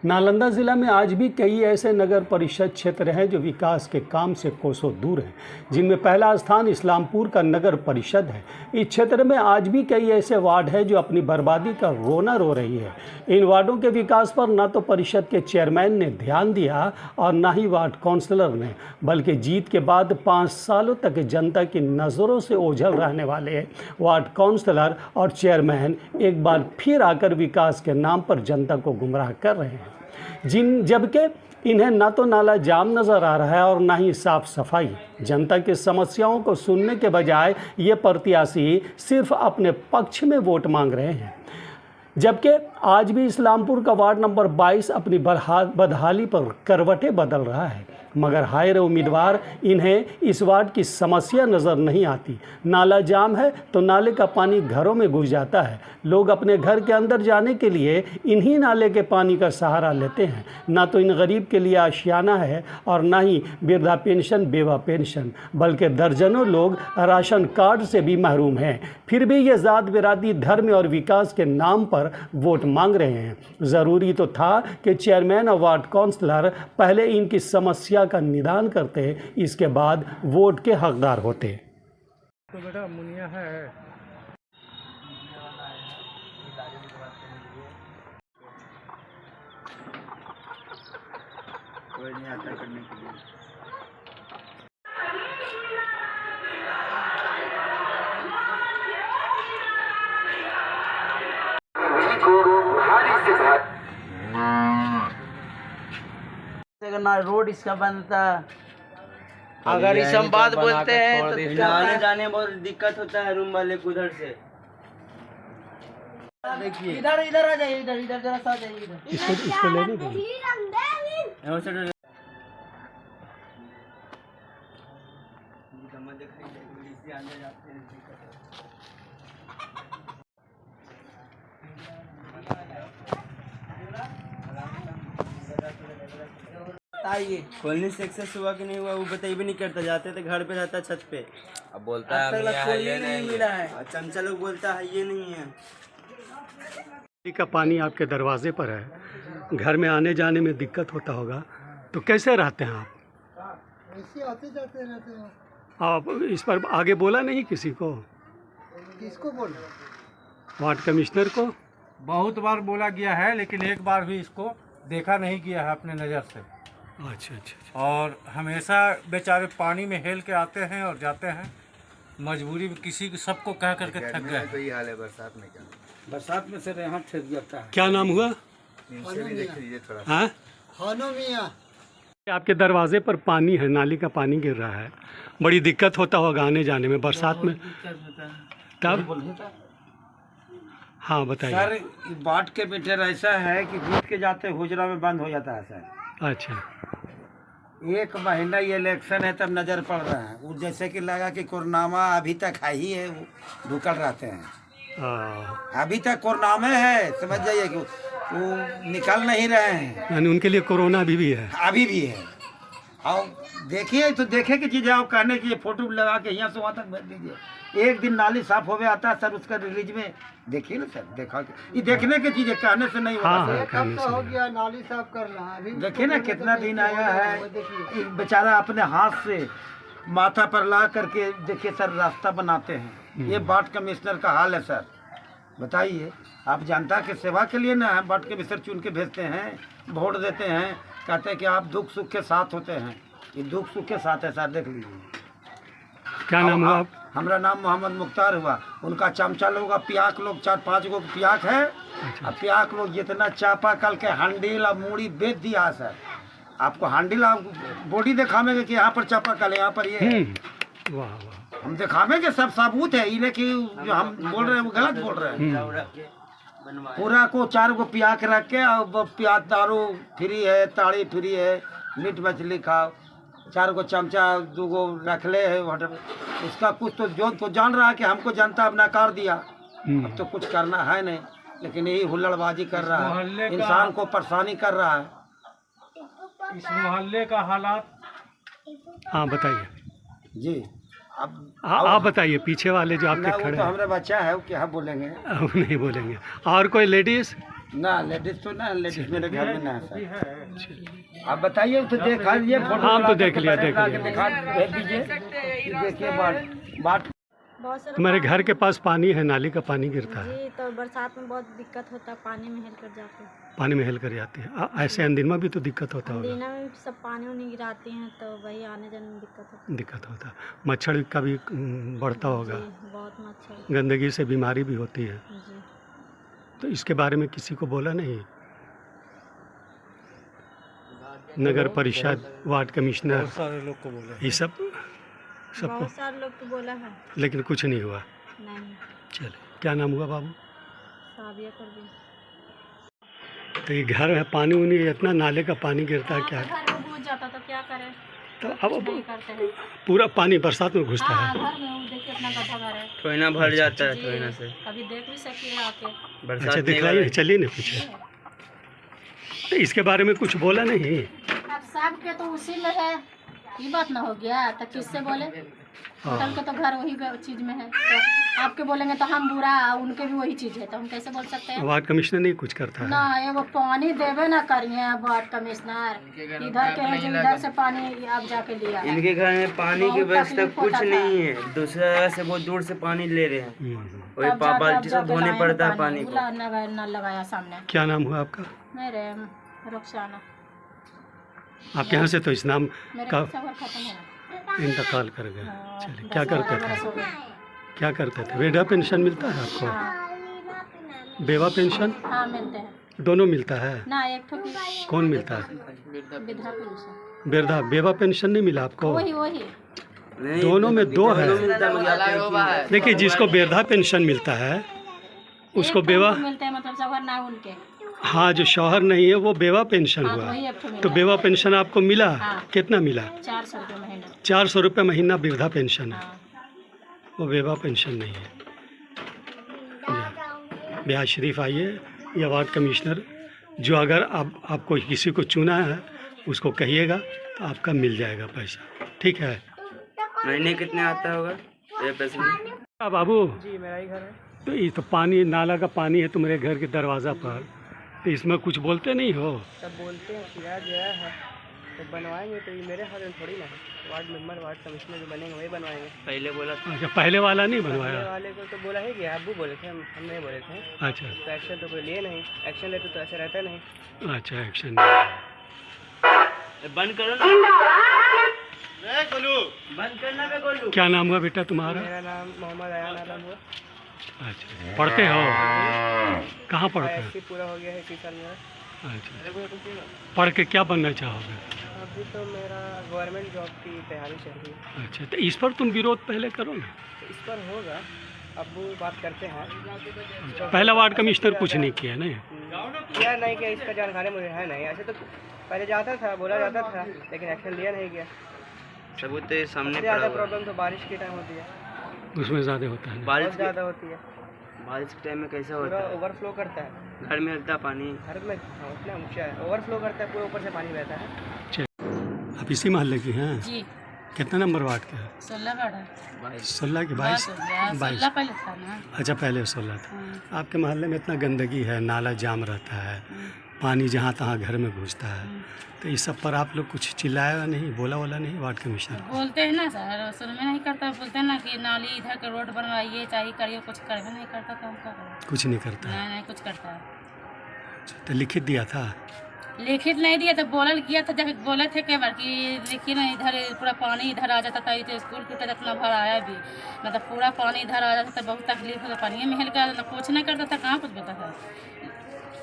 नालंदा जिला में आज भी कई ऐसे नगर परिषद क्षेत्र हैं जो विकास के काम से कोसों दूर हैं, जिनमें पहला स्थान इस्लामपुर का नगर परिषद है। इस क्षेत्र में आज भी कई ऐसे वार्ड हैं जो अपनी बर्बादी का रोना रो रही है। इन वार्डों के विकास पर न तो परिषद के चेयरमैन ने ध्यान दिया और न ही वार्ड काउंसलर ने, बल्कि जीत के बाद 5 सालों तक जनता की नज़रों से ओझल रहने वाले वार्ड काउंसलर और चेयरमैन एक बार फिर आकर विकास के नाम पर जनता को गुमराह कर रहे हैं, जबकि इन्हें ना तो नाला जाम नज़र आ रहा है और ना ही साफ सफाई। जनता की समस्याओं को सुनने के बजाय ये प्रत्याशी सिर्फ अपने पक्ष में वोट मांग रहे हैं। जबकि आज भी इस्लामपुर का वार्ड नंबर 22 अपनी बदहाली पर करवटें बदल रहा है, मगर हायर उम्मीदवार इन्हें इस वार्ड की समस्या नज़र नहीं आती। नाला जाम है तो नाले का पानी घरों में घुस जाता है। लोग अपने घर के अंदर जाने के लिए इन्हीं नाले के पानी का सहारा लेते हैं। ना तो इन गरीब के लिए आशियाना है और ना ही वृद्धा पेंशन, बेवा पेंशन, बल्कि दर्जनों लोग राशन कार्ड से भी महरूम हैं। फिर भी ये ज़ात, बिरादरी, धर्म और विकास के नाम पर वोट मांग रहे हैं। ज़रूरी तो था कि चेयरमैन और वार्ड काउंसलर पहले इनकी समस्या का निदान करते, इसके बाद वोट के हकदार होते। तो बेटा मुनिया है। कोई नहीं आता करने के लिए। रोड इसका बंद था। अगर इस हम बात बोलते हैं तो आने जाने में बहुत दिक्कत होता है रूम वाले को उधर से। देखिए इधर इधर आ जाइए, इधर इधर जरा सा जाइए इधर। इसको लेने दो। बताइए खोलने से सक्सेस हुआ कि नहीं हुआ वो बताइए भी नहीं करता। जाते थे घर पे रहता छत पे, अब बोलता है ये नहीं मिला है। चमचा लोग बोलता है ये नहीं है। का पानी आपके दरवाजे पर है, घर में आने जाने में दिक्कत होता होगा, तो कैसे रहते हैं आप? ऐसे आते जाते रहते हैं। आप इस पर आगे बोला नहीं किसी को? किसको बोल? वार्ड कमिश्नर को बहुत बार बोला गया है, लेकिन एक बार भी इसको देखा नहीं गया है अपने नज़र से। अच्छा अच्छा। और हमेशा बेचारे पानी में हेल के आते हैं और जाते हैं। मजबूरी में किसी को सबको कह करके थक गए। तो ये हाल है बरसात में। क्या बरसात में से यहाँ ठेक जाता है। क्या नाम हुआ? हाँ, हानो मियां। आपके दरवाजे पर पानी है, नाली का पानी गिर रहा है, बड़ी दिक्कत होता होगा आने जाने में बरसात में तब? हाँ बताइए सर, बाट के मीटर ऐसा है कि घुस के जाते हुजरा में बंद हो जाता है सर। अच्छा, 1 महीना ये इलेक्शन है तब नज़र पड़ रहा है। वो जैसे कि लगा कि कोरोना अभी तक है ही है, वो ढुकल रहते हैं। अभी तक कोरोना में है, समझ जाइए कि वो निकल नहीं रहे हैं। यानी उनके लिए कोरोना अभी भी है? अभी भी है। और देखिए तो देखे की चीज़ है, आप कहने की फोटो लगा के यहाँ से वहाँ तक भेज दीजिए। एक दिन नाली साफ हो गया आता है सर, उसका रिलीज में देखिए ना सर, देखा ये देखने की चीज़ है, कहने से नहीं होगा। हाँ, एक हफ्ता हो गया नाली साफ कर रहा है। देखिए ना कितना दिन आया है। एक बेचारा अपने हाथ से माथा पर ला करके देखिए सर रास्ता बनाते हैं। ये वार्ड कमिश्नर का हाल है सर। बताइए, आप जनता के सेवा के लिए ना वार्ड कमिश्नर चुन के भेजते हैं, वोट देते हैं, कहते हैं कि आप दुख सुख के साथ होते हैं। ये दुख सुख के साथ है सर, देख लीजिए। क्या नाम हुआ आप? हमारा नाम मोहम्मद मुख्तार हुआ। उनका चमचा लोग, पियाक लोग 4-5 गो पियाक है। अच्छा। अब पियाक लोग जितना चापा कल के हंडील और मूड़ी बेच दिया सर। आपको हंडील बॉडी दिखावेंगे कि यहाँ पर चापा कल, यहाँ पर ये है। वाह वाह। हम दिखावेंगे, सब सबूत है। इन्हें कि जो हम बोल रहे हैं वो गलत बोल रहे हैं। पूरा को 4 गो पियाक रख के, और पियाक दारू फ्री है, ताड़ी फ्री है, मीट मछली खाओ। 4 गो चमचा 2 गो रख ले है। उसका कुछ तो जो तो जान रहा है कि हमको जनता अब नकार दिया, अब तो कुछ करना है नहीं, लेकिन यही हुल्लड़बाजी कर रहा है, इंसान को परेशानी कर रहा है। इस मोहल्ले का हालात। हाँ बताइए जी। अब आप बताइए, पीछे वाले जो आपके खड़े तो हैं। हमारे बच्चा है, वो क्या बोलेंगे? अब नहीं बोलेंगे। और कोई लेडीज? ना लेडीज तो ना, लेडीज मेरे घर में ना है सर। आप बताइए तो देखा लीजिए फोटो। हाँ, तो देख लिया, देख लिया। दिखा भेज दीजिए, देखिए बात। बहुत सारा तुम्हारे घर के पास पानी है, नाली का पानी गिरता है, जी, तो बरसात में बहुत दिक्कत होता है, पानी में हिल कर जाते हैं। पानी में हेल कर जाती है। ऐसे अंदिन में भी तो दिक्कत होता होगा। दीना में सब पानी उनी गिराती हैं, तो वही आने जाने में दिक्कत होता है। मच्छर का भी बढ़ता होगा, जी, बहुत मच्छर। गंदगी से बीमारी भी होती है। जी, तो इसके बारे में किसी को बोला नहीं? नगर परिषद, वार्ड कमिश्नर, बहुत सारे लोग को बोले। ये सबको, बहुत सारे लोग तो बोला है, लेकिन कुछ नहीं हुआ। नहीं। चले, क्या नाम हुआ बाबू? साबिया कर दी। तो ये घर है, पानी उनी इतना नाले का पानी गिरता है, क्या घर में घुस जाता तो क्या करें, तो नहीं अब करते हैं। पूरा पानी बरसात में घुसता हाँ, है। घर में वो देखिए अपना गड्ढा घर है। थोड़ी भर जाता है, जी, थोड़ी से कभी देख भी सकिए आके। बरसात अच्छा, नहीं दिखलाइए, भरे। चलिए ना पीछे। तो इसके बारे में कुछ बोला नहीं? अब सब के तो उसी में है, ये बात ना हो गया तो किससे बोले? होटल के तो घर वही चीज में है, तो आपके बोलेंगे तो हम बुरा, उनके भी वही चीज है, तो हम कैसे बोल सकते हैं? वार्ड कमिश्नर नहीं कुछ करता है? ना एगो पानी देवे ना करिए वार्ड कमिश्नर, इधर के है जो इधर से पानी आप जाके लिया है। इनके घर में पानी की बहुत व्यवस्था तकलीफ कुछ होता था। नहीं है, दूसरा जगह से बहुत दूर से पानी ले रहे हैं। वही तब जाके बाल्टी से अब जाके धोने लाए पड़ता है पानी को। बुला नल लगाया सामने। क्या नाम हुआ आपका? मेरे रुखसाना, आपके यहाँ से तो इस नाम मेरे का सफर खत्म है ना। इंतकाल कर गए। हाँ, चलिए, 10 क्या करते 12 थे? बरस हो गए। क्या करते थे? वृद्धा पेंशन मिलता है आपको? हाँ, बेवा पेंशन हाँ मिलते हैं दोनों मिलता है? ना, एक तो कौन मिलता है? विधवा पेंशन, वृद्धा बेवा पेंशन नहीं मिला आपको? वही वही। नहीं, दोनों में दो है। मिलता है, मगर पेंशन देखिए, जिसको वृद्धा पेंशन मिलता है उसको एक बेवा, ठो मिलते हैं, मतलब सफर ना उनके। हाँ, जो शौहर नहीं है वो बेवा पेंशन हाँ, हुआ। वही एक ठो तो मिला। बेवा पेंशन आपको मिला? हाँ। कितना मिला? 400 रुपये महीना। 400 रुपये महीना वृद्धा पेंशन है, हाँ, वो बेवा पेंशन नहीं है। बिहार शरीफ आइए, या वार्ड कमिश्नर, जो अगर आपको किसी को चुना है उसको कहिएगा तो आपका मिल जाएगा पैसा, ठीक है? महीने कितने आता होगा ये पैसे में? बाबू जी, मेरा ही घर है। तो ये तो पानी, नाला का पानी है तुम्हारे घर के दरवाज़ा पर, तो इसमें कुछ बोलते नहीं हो? सब बोलते हैं किराया गया है तो बनवाएंगे, तो ये मेरे हाथ में थोड़ी ना है। वार्ड मेंबर, वार्ड कमिश्नर जो बनेंगे वही बनवाएंगे। पहले बोला था। अच्छा, पहले वाला नहीं पहले बनवाया? वाले को तो बोला ही गया, अब्बू बोले थे, हम नहीं बोले थे। अच्छा तो एक्शन तो कोई लिए नहीं, एक्शन लेते तो ऐसे रहता नहीं। अच्छा, एक्शन। बंद करो ना, बंद करना पे गोलू। क्या नाम हुआ बेटा तुम्हारा? मेरा नाम मोहम्मद अयान आलम हुआ। अच्छा, पढ़ते हो? कहाँ पढ़ते हो? 80 पूरा हो गया है इसी साल मेरा। अच्छा, पढ़ के क्या बनना चाहोगे? अभी तो मेरा गवर्नमेंट जॉब की तैयारी चल रही है, अच्छा, तो इस पर तुम विरोध पहले करो ना। तो इस पर होगा, अब्बू बात करते हैं। पहला वार्ड कमिश्नर कुछ नहीं किया नहीं? किया नहीं कि इसका जानकारी मुझे है नहीं। ऐसे तो पहले जाता था, बोला जाता था, लेकिन एक्शन लिया नहीं गया। सबूत तो सामने सबसे पड़ा ज़्यादा हुआ है। प्रॉब्लम तो बारिश के टाइम होती है, उसमें ज़्यादा होता है ना? बारिश बहुत ज़्यादा होती है। बारिश के टाइम में कैसा पूरा होता है? ओवरफ्लो करता है घर में हल्का पानी। घर में। हाँ, उतना ऊंचा है, ओवरफ्लो करता है, पूरा ऊपर से पानी बहता है। आप इसी मोहल्ले की हैं? जी, कितना नंबर वार्ड का है? 16 वार्ड है। 16 की 22? 16 पहले था ना। अच्छा, पहले 16 था। आपके मोहल्ले में इतना गंदगी है, नाला जाम रहता है, पानी जहाँ तहाँ घर में घुसता है, तो इस सब पर आप लोग कुछ चिल्लाया नहीं, बोला नहीं वार्ड कमिश्नर? बोलते हैं ना सर, सुन में नहीं करता, बोलते हैं ना कि नाली इधर के रोड बनवाइए, चाहिए करिए, कुछ करवे नहीं करता, तो हम क्या करें? कुछ नहीं करता है? नहीं कुछ करता है। तो लिखित दिया था? लिखित नहीं दिया तो बोलल किया था, जब बोले थे कई बार कि देखिए ना इधर पूरा पानी इधर आ जाता था, तो स्कूल टूटा इतना भर आया भी, मतलब पूरा पानी इधर आ जाता था, बहुत तकलीफ होता, पानी में हिल कर कुछ नहीं करता था, कहाँ कुछ बोलता था,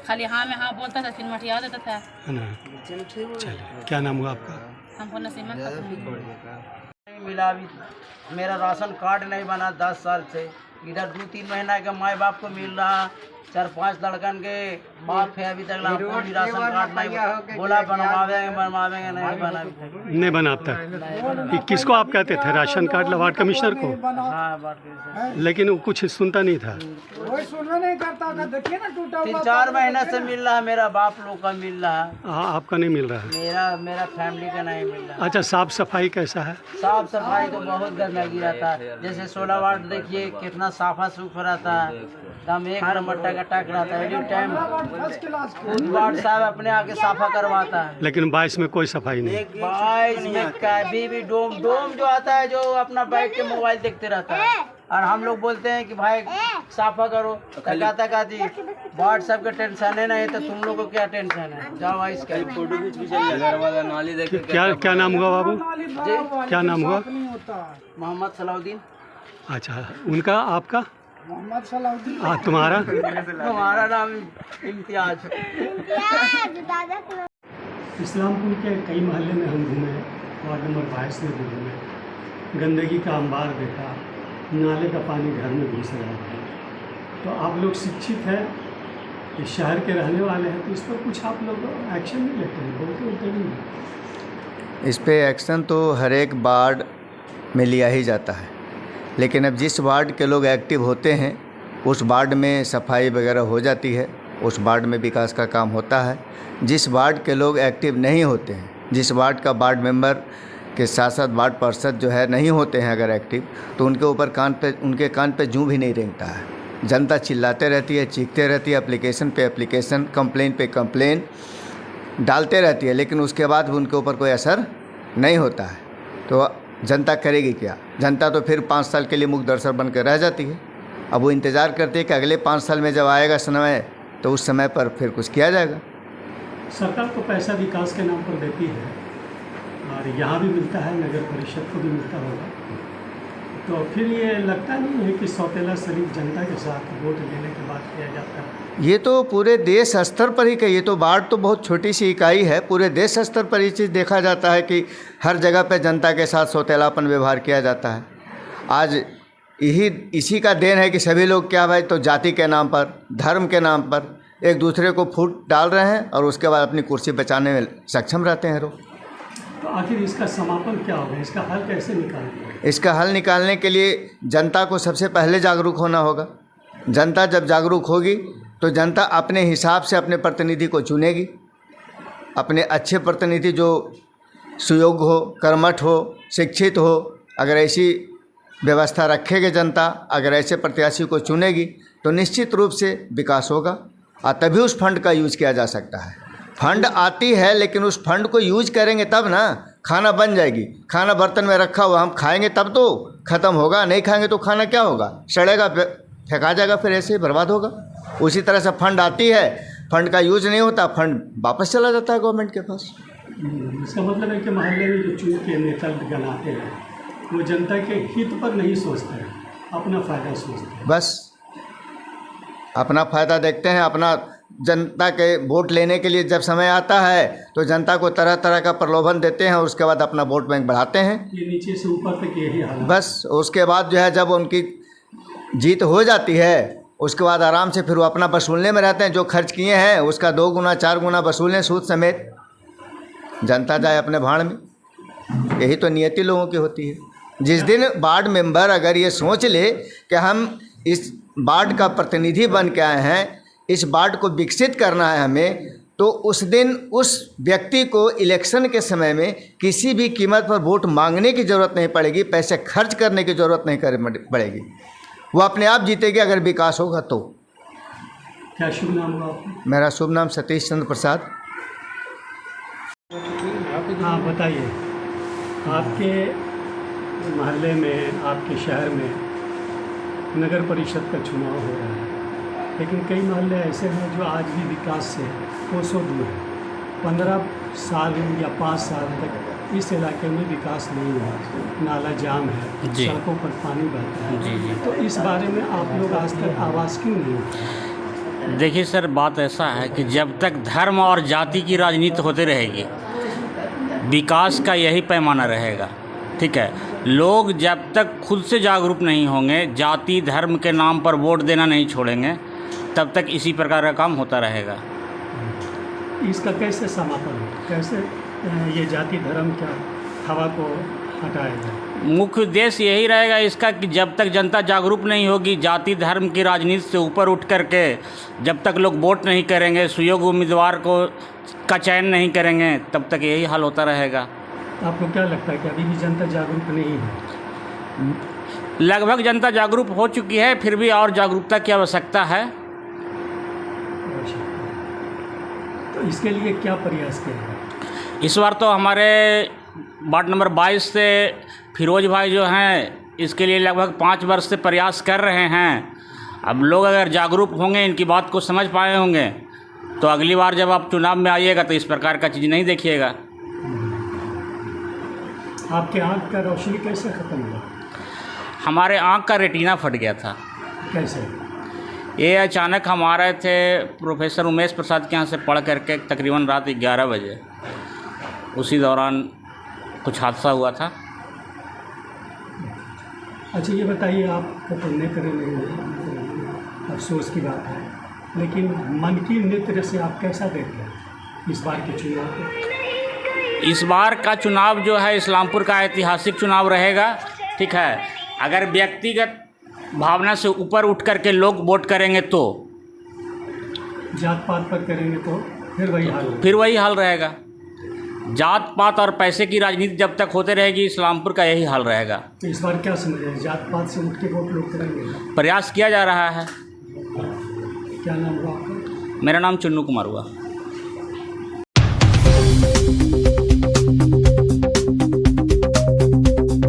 खाली हाँ में हाँ बोलता था, फिर मटिया देता था। है ना? चलिए, क्या नाम हुआ आपका? हमको नसीमा खत्म मिला। अभी मेरा राशन कार्ड नहीं बना 10 साल से। इधर 2-3 महीना के माँ बाप को मिल रहा, 4-5 लड़कन के बाप है, अभी तक कोई राशन कार्ड नहीं। बोला बनवावेंगे नहीं बना। नहीं बना अब तक? ये किसको आप कहते थे, राशन कार्ड वार्ड कमिश्नर को? हाँ, बात कर। लेकिन वो कुछ सुनता नहीं था? कोई सुनना नहीं करता था, देखिए ना टूटा हुआ 3-4 महीना से मिल रहा है, मेरा बाप लोग का मिल रहा है, हाँ, आपका नहीं मिल रहा है? मेरा फैमिली का नहीं मिल रहा है। अच्छा, साफ सफाई कैसा है? साफ सफाई तो बहुत गंदगी रहता है। जैसे 16 वार्ड देखिए कितना साफा सुथरा रहता है, एकदम एक नंबर टक रहता है। एनी टाइम खुद वार्ड साहब अपने आके साफा करवाता है। लेकिन 22 में कोई सफाई नहीं। 22 में कभी भी डोम जो आता है, जो अपना बैठ के मोबाइल देखते रहता है, और हम लोग बोलते हैं कि भाई साफा करो, तो कहता कहती व्हाट्सएप का टेंशन है नहीं, तो तुम लोग को क्या टेंशन है, जाओ इसका फोटो कुछ भी चाहिए नाली देख। क्या नाम हुआ बाबू? क्या नाम हुआ? मोहम्मद सलाउद्दीन। अच्छा, उनका आपका? मोहम्मद सलाउद्दीन। तुम्हारा? हमारा नाम इम्तियाज। इस्लामपुर के कई मोहल्ले में हम घूमे, वार्ड नंबर 22 में भी घूमे, गंदगी का अंबार देखा, नाले का पानी घर में घुस रहा है। तो आप लोग शिक्षित हैं, इस शहर के रहने वाले हैं, तो इस पर कुछ आप लोग एक्शन नहीं लेते हैं, बोलते नहीं? इस पे एक्शन तो हर एक वार्ड में लिया ही जाता है, लेकिन अब जिस वार्ड के लोग एक्टिव होते हैं उस वार्ड में सफाई वगैरह हो जाती है, उस वार्ड में विकास का काम होता है। जिस वार्ड के लोग एक्टिव नहीं होते हैं, जिस वार्ड का वार्ड मेंबर के साथ साथ वार्ड पार्षद जो है नहीं होते हैं अगर एक्टिव, तो उनके कान पे जूं भी नहीं रेंगता है। जनता चिल्लाते रहती है, चीखते रहती है, एप्लीकेशन पे एप्लीकेशन, कंप्लेन पे कंप्लेन डालते रहती है, लेकिन उसके बाद भी उनके ऊपर कोई असर नहीं होता है। तो जनता करेगी क्या? जनता तो फिर 5 साल के लिए मूक दर्शक बन कर रह जाती है। अब वो इंतज़ार करती है कि अगले 5 साल में जब आएगा समय, तो उस समय पर फिर कुछ किया जाएगा। सरकार तो पैसा विकास के नाम पर देती है, और यहाँ भी मिलता है, नगर परिषद को भी मिलता होगा, तो फिर ये लगता नहीं है कि सौतेला शरीफ जनता के साथ वोट लेने के बाद किया जाता है? ये तो पूरे देश स्तर पर ही का, ये तो वार्ड तो बहुत छोटी सी इकाई है, पूरे देश स्तर पर ये चीज़ देखा जाता है कि हर जगह पे जनता के साथ सौतेलापन व्यवहार किया जाता है। आज इसी का देन है कि सभी लोग क्या भाई, तो जाति के नाम पर, धर्म के नाम पर एक दूसरे को फूट डाल रहे हैं, और उसके बाद अपनी कुर्सी बचाने में सक्षम रहते हैं लोग। तो आखिर इसका समापन क्या होगा? इसका हल कैसे निकालेंगे? इसका हल निकालने के लिए जनता को सबसे पहले जागरूक होना होगा। जनता जब जागरूक होगी तो जनता अपने हिसाब से अपने प्रतिनिधि को चुनेगी, अपने अच्छे प्रतिनिधि जो सुयोग्य हो, कर्मठ हो, शिक्षित हो। अगर ऐसी व्यवस्था रखेगी जनता, अगर ऐसे प्रत्याशी को चुनेगी, तो निश्चित रूप से विकास होगा, और तभी उस फंड का यूज किया जा सकता है। फंड आती है, लेकिन उस फंड को यूज करेंगे तब ना। खाना बन जाएगी, खाना बर्तन में रखा हुआ, हम खाएंगे तब तो ख़त्म होगा, नहीं खाएंगे तो खाना क्या होगा? सड़ेगा, फेंका जाएगा, फिर ऐसे ही बर्बाद होगा। उसी तरह से फंड आती है, फंड का यूज नहीं होता, फंड वापस चला जाता है गवर्नमेंट के पास। इसका मतलब है कि मोहल्ले में जो चुन के नेता गणाते हैं, वो जनता के हित पर नहीं सोचते हैं, अपना फ़ायदा सोचते हैं। बस अपना फ़ायदा देखते हैं। अपना जनता के वोट लेने के लिए जब समय आता है तो जनता को तरह तरह का प्रलोभन देते हैं, और उसके बाद अपना वोट बैंक बढ़ाते हैं। ये नीचे से ऊपर तक यही हाल है। बस उसके बाद जो है, जब उनकी जीत हो जाती है, उसके बाद आराम से फिर वो अपना वसूलने में रहते हैं। जो खर्च किए हैं उसका 2 गुना 4 गुना वसूलें, सूद समेत। जनता जाए अपने भाड़ में। यही तो नियति लोगों की होती है। जिस दिन वार्ड मेंबर अगर ये सोच ले कि हम इस वार्ड का प्रतिनिधि बन के आए हैं, इस वार्ड को विकसित करना है हमें, तो उस दिन उस व्यक्ति को इलेक्शन के समय में किसी भी कीमत पर वोट मांगने की ज़रूरत नहीं पड़ेगी, पैसे खर्च करने की ज़रूरत नहीं पड़ेगी। वो अपने आप जीतेगी अगर विकास होगा तो। क्या शुभ नाम हुआ आपका? मेरा शुभ नाम सतीश चंद्र प्रसाद। हाँ बताइए, आपके मोहल्ले में, आपके शहर में नगर परिषद का चुनाव हो रहा है, लेकिन कई मोहल्ले ऐसे हैं जो आज भी विकास से कोसों दूर है। 15 साल या 5 साल तक इस इलाके में विकास नहीं हुआ, नाला जाम है, सड़कों पर पानी बहता है। तो इस बारे में आप लोग आज तक आवाज़ क्यों नहीं उठाए? देखिए सर, बात ऐसा है कि जब तक धर्म और जाति की राजनीति होती रहेगी, विकास का यही पैमाना रहेगा। ठीक है, लोग जब तक खुद से जागरूक नहीं होंगे, जाति धर्म के नाम पर वोट देना नहीं छोड़ेंगे, तब तक इसी प्रकार का काम होता रहेगा। इसका कैसे समापन हो? कैसे ये जाति धर्म क्या हवा को हटाया जाए? मुख्य उद्देश्य यही रहेगा इसका कि जब तक जनता जागरूक नहीं होगी, जाति धर्म की राजनीति से ऊपर उठ करके जब तक लोग वोट नहीं करेंगे, सुयोग्य उम्मीदवार का चयन नहीं करेंगे, तब तक यही हाल होता रहेगा। आपको क्या लगता है कि अभी भी जनता जागरूक नहीं है? लगभग जनता जागरूक हो चुकी है, फिर भी और जागरूकता की आवश्यकता है। तो इसके लिए क्या प्रयास किया है? इस बार तो हमारे वार्ड नंबर 22 से फिरोज भाई जो हैं इसके लिए लगभग 5 वर्ष से प्रयास कर रहे हैं। अब लोग अगर जागरूक होंगे, इनकी बात को समझ पाए होंगे, तो अगली बार जब आप चुनाव में आइएगा तो इस प्रकार का चीज़ नहीं देखिएगा। आपके आँख का रोशनी कैसे ख़त्म हुआ? हमारे आँख का रेटिना फट गया था। कैसे? ये अचानक हम आ रहे थे प्रोफेसर उमेश प्रसाद के यहाँ से पढ़ करके तकरीबन रात 11 बजे, उसी दौरान कुछ हादसा हुआ था। अच्छा ये बताइए, आपको तो नेत्र नहीं, अफसोस की बात है, लेकिन मन की नेत्र से आप कैसा देखते हैं इस बार के चुनाव को? इस बार का चुनाव जो है इस्लामपुर का ऐतिहासिक चुनाव रहेगा, ठीक है। अगर व्यक्तिगत भावना से ऊपर उठ करके लोग वोट करेंगे तो, जात पात पर करेंगे तो फिर वही हाल रहेगा। जात पात और पैसे की राजनीति जब तक होते रहेगी, इस्लामपुर का यही हाल रहेगा। तो इस बार क्या समझ रहे हैं, जात पात से उठ के वोट लोग करेंगे? प्रयास किया जा रहा है। क्या नाम हुआ आपका? मेरा नाम चुन्नू कुमार हुआ।